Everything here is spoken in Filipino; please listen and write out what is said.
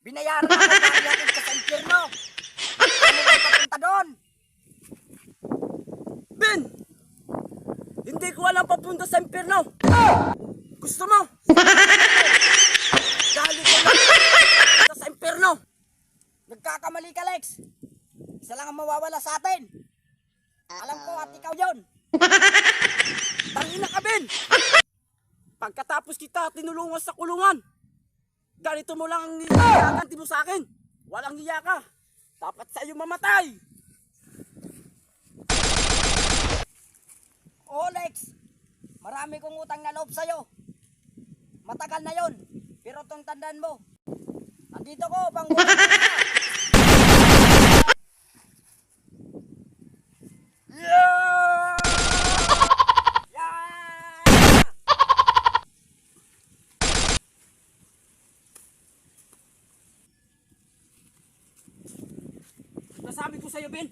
Binayaran ako para natin ka sa impyerno. Ano ba papunta doon? Ben! Hindi ko alam papunta sa impyerno. Gusto mo? Dahil ko lang papunta sa impyerno. Nagkakamali ka, Lex. Isa lang ang mawawala sa atin. Alam ko at ikaw yun. Tangina ka, Ben! Pagkatapos kita tinulungan sa kulungan, ganito mo lang ang gaganti mo sa akin. Walang hiya ka. Dapat sa iyo mamatay. Oo, Lex. Marami kong utang na loob sa'yo. Matagal na yon. Pero tong tandaan mo, nandito ko pang Yeah! Nasabi ko sa'yo, Ben,